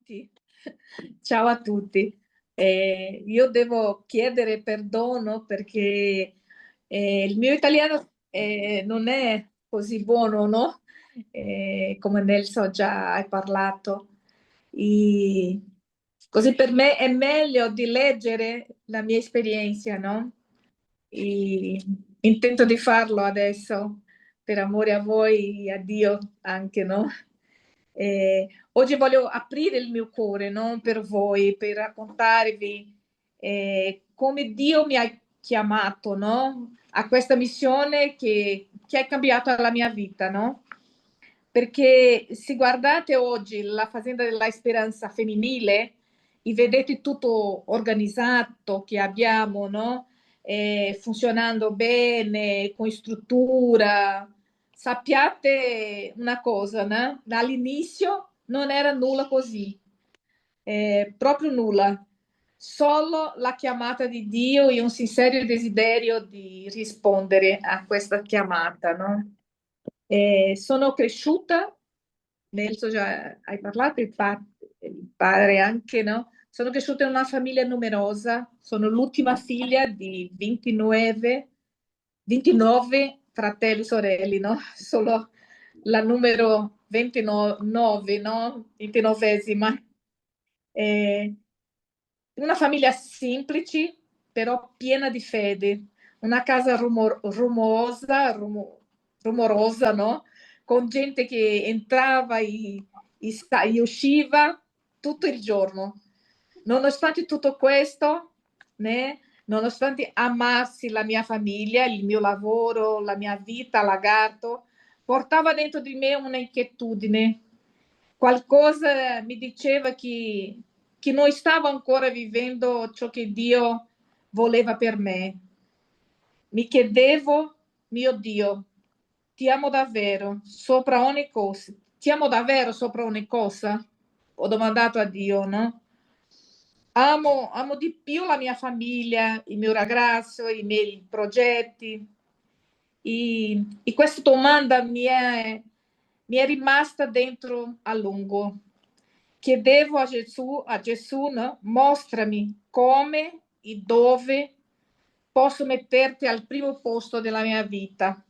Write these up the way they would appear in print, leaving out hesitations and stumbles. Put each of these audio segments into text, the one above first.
tutti. Ciao a tutti. Io devo chiedere perdono perché il mio italiano non è così buono, no? Come Nelson già hai parlato. E così per me è meglio di leggere la mia esperienza, no? E intento di farlo adesso per amore a voi e a Dio anche, no? Oggi voglio aprire il mio cuore, no? Per voi, per raccontarvi come Dio mi ha chiamato, no? A questa missione che ha cambiato la mia vita, no? Perché se guardate oggi la Fazenda della Speranza femminile e vedete tutto organizzato che abbiamo, no? Funzionando bene, con struttura, sappiate una cosa, no? Dall'inizio non era nulla così, proprio nulla, solo la chiamata di Dio e un sincero desiderio di rispondere a questa chiamata, no? Sono cresciuta, Nelson già hai parlato, il padre anche, no? Sono cresciuta in una famiglia numerosa, sono l'ultima figlia di 29 fratelli e sorelle, no? Solo la numero 29, no? 29esima. Eh, una famiglia semplice, però piena di fede. Una casa rumorosa, no? Con gente che entrava e usciva tutto il giorno. Nonostante tutto questo, né? Nonostante amassi la mia famiglia, il mio lavoro, la mia vita, lagarto, portava dentro di me una inquietudine. Qualcosa mi diceva che non stavo ancora vivendo ciò che Dio voleva per me. Mi chiedevo, mio Dio, ti amo davvero sopra ogni cosa? Ti amo davvero sopra ogni cosa? Ho domandato a Dio, no? Amo di più la mia famiglia, il mio ragazzo, i miei progetti. E questa domanda mi è rimasta dentro a lungo. Chiedevo a Gesù, no? Mostrami come e dove posso metterti al primo posto della mia vita.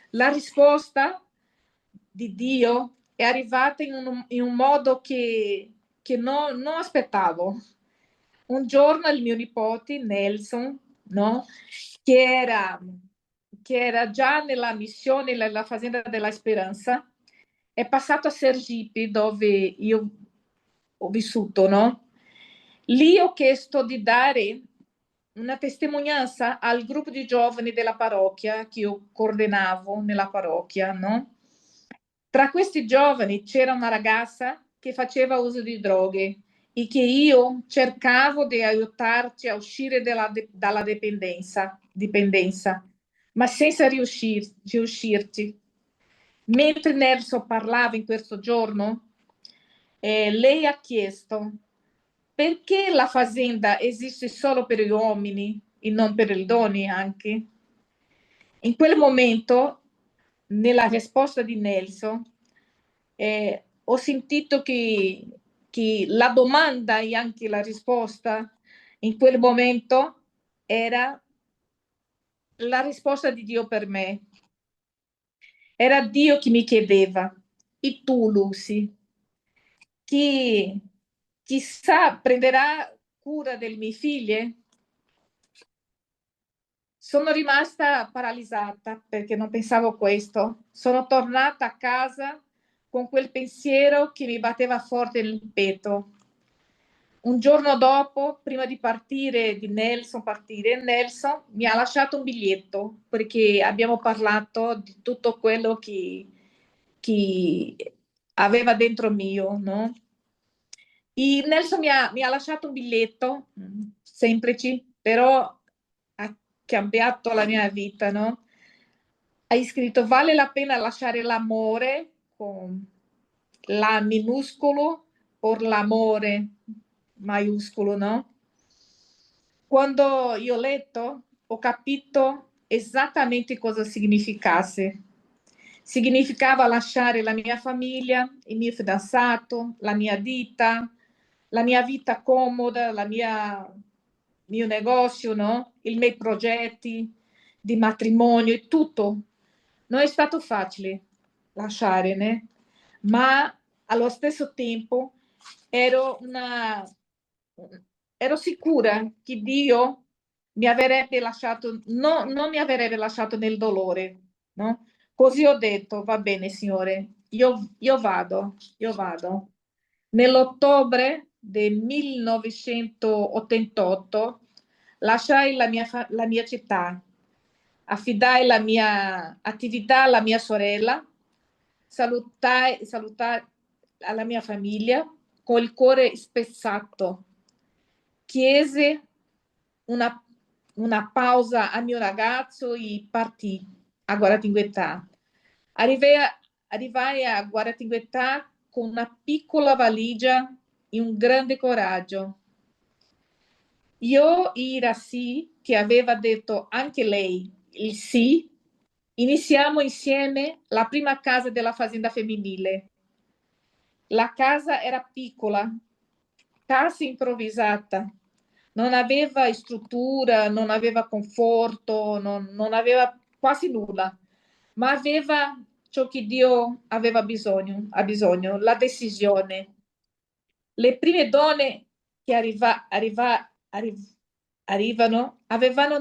La risposta di Dio è arrivata in un modo che non aspettavo. Un giorno il mio nipote Nelson, no? che, era, che era già nella missione, nella Fazenda della Speranza, è passato a Sergipe, dove io ho vissuto, no? Lì ho chiesto di dare una testimonianza al gruppo di giovani della parrocchia che io coordinavo nella parrocchia, no? Tra questi giovani c'era una ragazza che faceva uso di droghe e che io cercavo di aiutarci a uscire dalla dipendenza, ma senza riuscirci. Mentre Nelson parlava in questo giorno, lei ha chiesto perché la fazenda esiste solo per gli uomini e non per le donne anche. In quel momento, nella risposta di Nelson, ho sentito che la domanda e anche la risposta in quel momento era la risposta di Dio per me. Era Dio che mi chiedeva, e tu, Lucy, chi chissà prenderà cura delle mie figlie? Sono rimasta paralizzata perché non pensavo questo. Sono tornata a casa con quel pensiero che mi batteva forte nel petto. Un giorno dopo, prima di partire, Nelson mi ha lasciato un biglietto perché abbiamo parlato di tutto quello che aveva dentro mio, no? E Nelson mi ha lasciato un biglietto semplice, però ha cambiato la mia vita, no? Hai scritto: vale la pena lasciare l'amore con la minuscolo o l'amore maiuscolo, no? Quando io ho letto, ho capito esattamente cosa significasse. Significava lasciare la mia famiglia, il mio fidanzato, la mia ditta, la mia vita comoda, mio negozio, no? I miei progetti di matrimonio e tutto. Non è stato facile lasciare, né? Ma allo stesso tempo ero, una, ero sicura che Dio mi avrebbe lasciato, non mi avrebbe lasciato nel dolore, no? Così ho detto, va bene, Signore, io vado, io vado. Nell'ottobre del 1988 lasciai la mia città, affidai la mia attività alla mia sorella, salutai alla mia famiglia con il cuore spezzato. Chiese una, una pausa al mio ragazzo e partì a Guaratinguetá. Arrivai a Guaratinguetá con una piccola valigia e un grande coraggio. Io e Iraci, che aveva detto anche lei il sì, iniziamo insieme la prima casa della fazenda femminile. La casa era piccola, casa improvvisata, non aveva struttura, non aveva conforto, non aveva quasi nulla, ma aveva ciò che Dio aveva bisogno, ha bisogno, la decisione. Le prime donne che arrivano avevano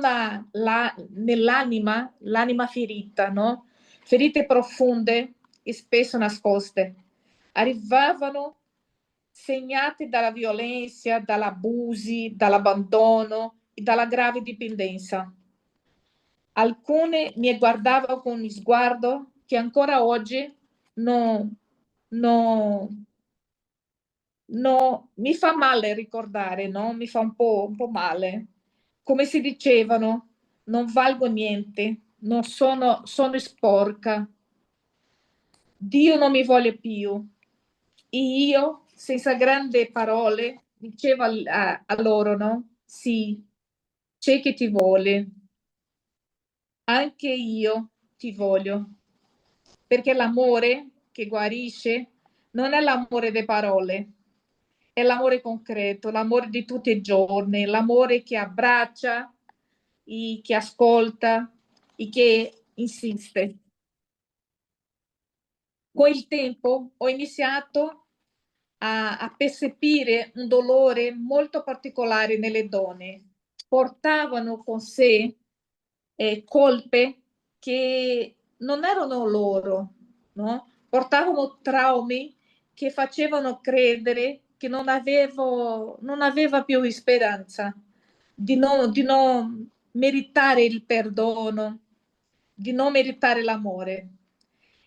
nell'anima l'anima ferita, no? Ferite profonde e spesso nascoste. Arrivavano segnate dalla violenza, dall'abuso, dall'abbandono e dalla grave dipendenza. Alcune mi guardavano con un sguardo che ancora oggi non, non, no, mi fa male ricordare, no? Mi fa un po' male. Come si dicevano, non valgo niente, non sono sporca. Dio non mi vuole più. E io, senza grandi parole, dicevo a loro, no? Sì, c'è chi ti vuole. Anche io ti voglio. Perché l'amore che guarisce non è l'amore delle parole, è l'amore concreto, l'amore di tutti i giorni, l'amore che abbraccia, e che ascolta e che insiste. Con il tempo ho iniziato a percepire un dolore molto particolare nelle donne. Portavano con sé colpe che non erano loro, no? Portavano traumi che facevano credere che non aveva più speranza, di non meritare il perdono, di non meritare l'amore.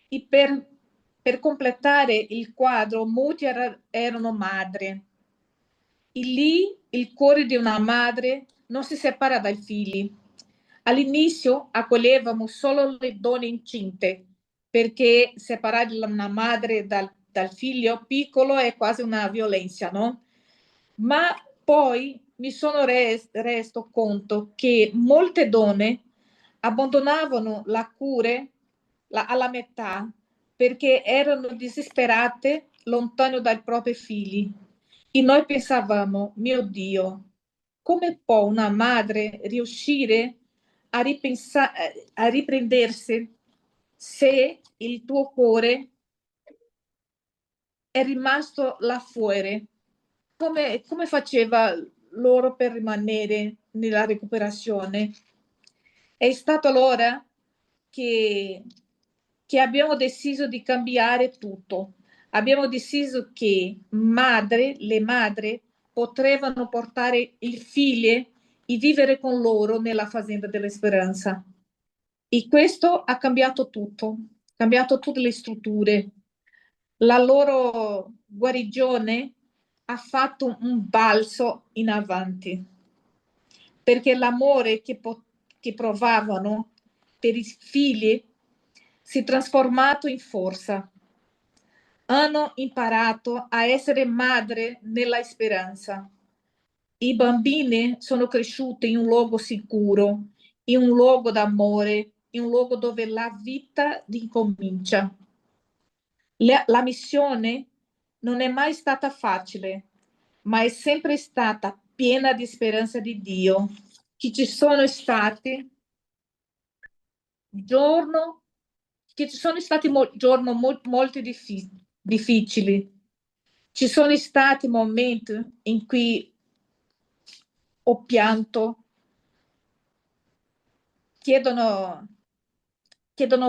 E per completare il quadro, molti erano madri. E lì il cuore di una madre non si separa dai figli. All'inizio accoglievamo solo le donne incinte, perché separare una madre dal figlio piccolo è quasi una violenza, no? Ma poi mi sono reso conto che molte donne abbandonavano la cura alla metà perché erano disperate lontano dai propri figli. E noi pensavamo, mio Dio, come può una madre riuscire a riprendersi se il tuo cuore è rimasto là fuori? Come faceva loro per rimanere nella recuperazione? È stato allora che, che abbiamo deciso di cambiare tutto. Abbiamo deciso che le madri potevano portare i figli e vivere con loro nella fazenda della speranza. E questo ha cambiato tutte le strutture. La loro guarigione ha fatto un balzo in avanti, perché l'amore che provavano per i figli si è trasformato in forza. Hanno imparato a essere madre nella speranza. I bambini sono cresciuti in un luogo sicuro, in un luogo d'amore, in un luogo dove la vita ricomincia. La missione non è mai stata facile, ma è sempre stata piena di speranza di Dio. Che ci sono stati giorni molto difficili. Ci sono stati momenti in cui ho pianto, chiedono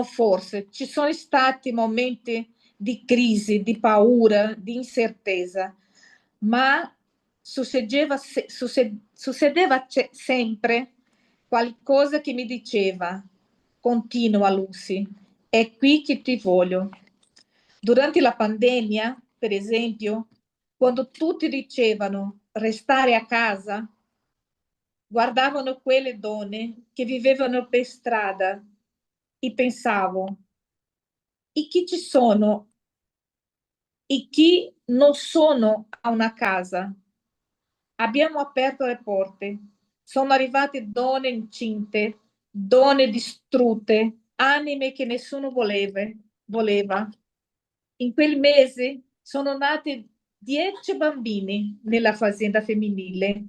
forse. Ci sono stati momenti di crisi, di paura, di incertezza, ma succedeva sempre qualcosa che mi diceva: continua Lucy, è qui che ti voglio. Durante la pandemia, per esempio, quando tutti dicevano restare a casa, guardavano quelle donne che vivevano per strada e pensavo: e chi ci sono e chi non sono a una casa? Abbiamo aperto le porte, sono arrivate donne incinte, donne distrutte, anime che nessuno voleva. In quel mese sono nati 10 bambini nella fazenda femminile,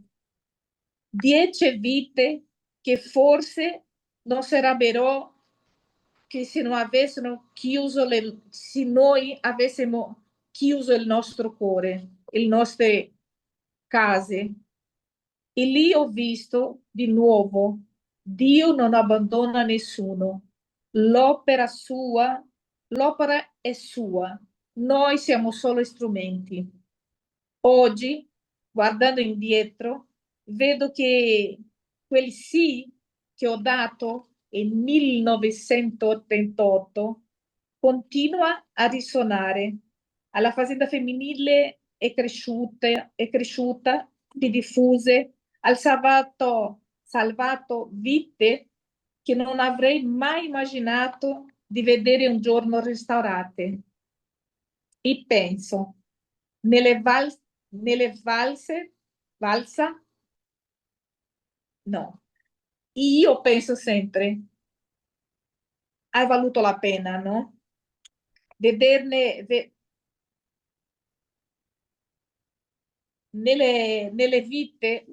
10 vite che forse non sarebbero, che se non avessero chiuso se noi avessimo chiuso il nostro cuore, le nostre case. E lì ho visto di nuovo: Dio non abbandona nessuno. L'opera è sua. Noi siamo solo strumenti. Oggi, guardando indietro, vedo che quel sì che ho dato nel 1988 continua a risuonare. Alla fazenda femminile è cresciuta, si diffuse, ha salvato vite che non avrei mai immaginato di vedere un giorno restaurate. E penso, nelle valsa? No. Io penso sempre, hai valuto la pena, no? Vederne, nelle vite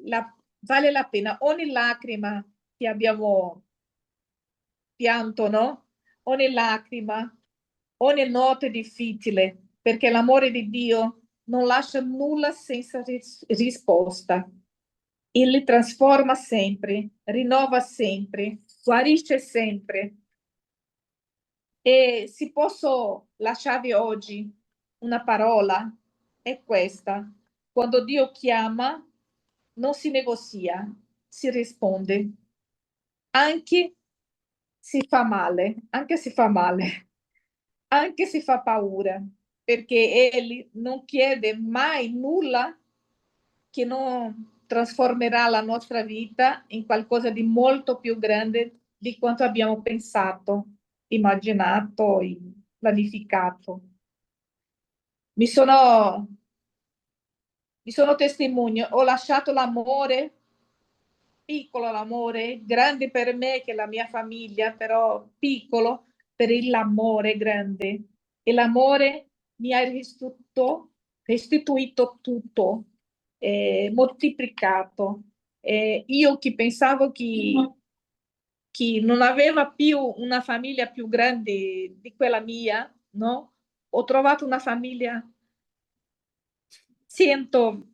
vale la pena ogni lacrima che abbiamo pianto, no? Ogni lacrima, ogni notte difficile, perché l'amore di Dio non lascia nulla senza risposta. Ele trasforma sempre, rinnova sempre, guarisce sempre. E se posso lasciarvi oggi una parola, è questa: quando Dio chiama, non si negozia, si risponde. Anche si fa male, anche si fa male, anche si fa paura, perché Egli non chiede mai nulla che non trasformerà la nostra vita in qualcosa di molto più grande di quanto abbiamo pensato, immaginato e pianificato. Mi sono testimonio, ho lasciato l'amore, piccolo l'amore, grande per me che è la mia famiglia, però piccolo per l'amore grande. E l'amore mi ha restituito tutto, moltiplicato. Io che pensavo che non aveva più una famiglia più grande di quella mia, no? Ho trovato una famiglia 100,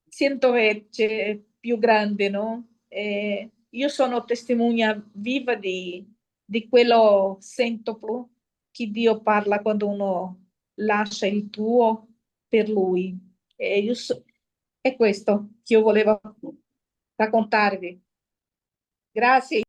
100 volte più grande, no? Io sono testimonia viva di quello centuplo che Dio parla quando uno lascia il tuo per Lui. È questo che io volevo raccontarvi. Grazie.